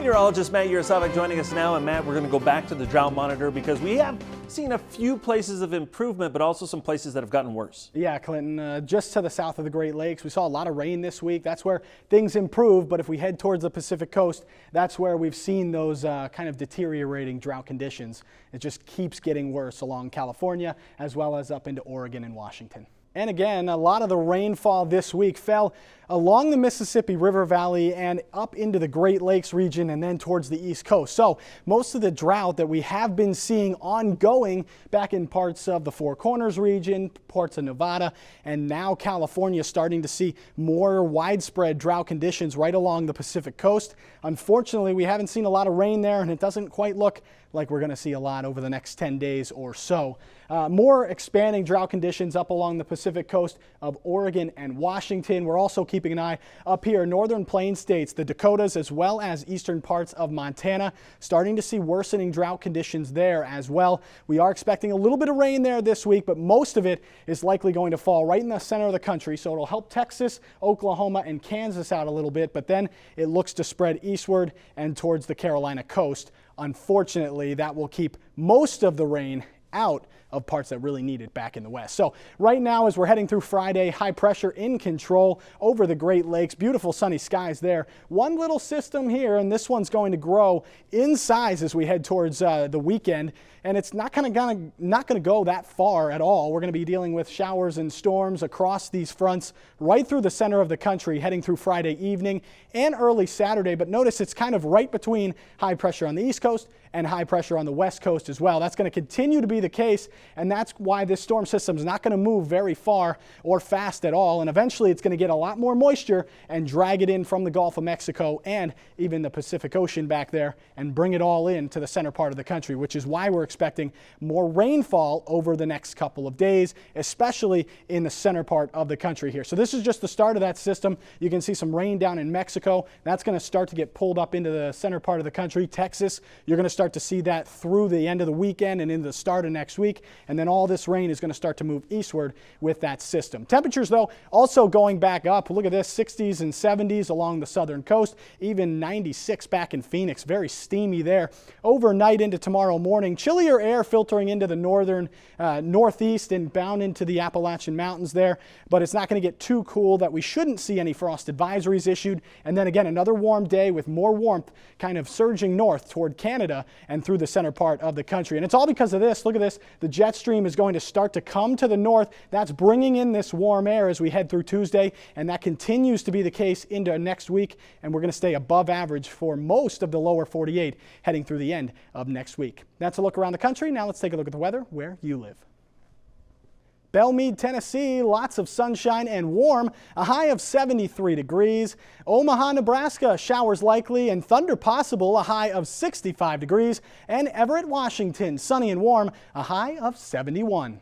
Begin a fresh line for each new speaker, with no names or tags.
Meteorologist Matt Yurosavik joining us now. And Matt, we're going to go back to the drought monitor because we have seen a few places of improvement, but also some places that have gotten worse.
Yeah, Clinton, just to the south of the Great Lakes, we saw a lot of rain this week. That's where things improve. But if we head towards the Pacific coast, that's where we've seen those kind of deteriorating drought conditions. It just keeps getting worse along California as well as up into Oregon and Washington. And again, a lot of the rainfall this week fell along the Mississippi River Valley and up into the Great Lakes region and then towards the East Coast. So most of the drought that we have been seeing ongoing back in parts of the Four Corners region, parts of Nevada, and now California starting to see more widespread drought conditions right along the Pacific coast. Unfortunately, we haven't seen a lot of rain there, and it doesn't quite look like we're going to see a lot over the next 10 days or so. More expanding drought conditions up along the Pacific coast of Oregon and Washington. We're also keeping an eye up here, northern plains states, the Dakotas, as well as eastern parts of Montana, starting to see worsening drought conditions there as well. We are expecting a little bit of rain there this week, but most of it is likely going to fall right in the center of the country, so it'll help Texas, Oklahoma, and Kansas out a little bit, but then it looks to spread eastward and towards the Carolina coast. Unfortunately, that will keep most of the rain out of parts that really need it back in the west. So right now, as we're heading through Friday, high pressure in control over the Great Lakes. Beautiful sunny skies there. One little system here, and this one's going to grow in size as we head towards the weekend. And it's not going to go that far at all. We're going to be dealing with showers and storms across these fronts right through the center of the country, heading through Friday evening and early Saturday. But notice it's kind of right between high pressure on the East Coast and high pressure on the West Coast as well. That's going to continue to be the case, and that's why this storm system is not going to move very far or fast at all. And eventually it's going to get a lot more moisture and drag it in from the Gulf of Mexico and even the Pacific Ocean back there and bring it all in to the center part of the country, which is why we're expecting more rainfall over the next couple of days, especially in the center part of the country here. So this is just the start of that system. You can see some rain down in Mexico. That's going to start to get pulled up into the center part of the country. Texas, you're going to start to see that through the end of the weekend and into the start of next week. And then all this rain is going to start to move eastward with that system. Temperatures, though, also going back up. Look at this, 60s and 70s along the southern coast, even 96 back in Phoenix. Very steamy there. Overnight into tomorrow morning, chillier air filtering into the northern northeast and bound into the Appalachian Mountains there, but it's not going to get too cool that we shouldn't see any frost advisories issued. And then again, another warm day with more warmth kind of surging north toward Canada and through the center part of the country. And it's all because of this. Look at this. The jet stream is going to start to come to the north. That's bringing in this warm air as we head through Tuesday, and that continues to be the case into next week, and we're going to stay above average for most of the lower 48 heading through the end of next week. That's a look around the country. Now let's take a look at the weather where you live. Belmead, Tennessee, lots of sunshine and warm, a high of 73 degrees. Omaha, Nebraska, showers likely and thunder possible, a high of 65 degrees. And Everett, Washington, sunny and warm, a high of 71.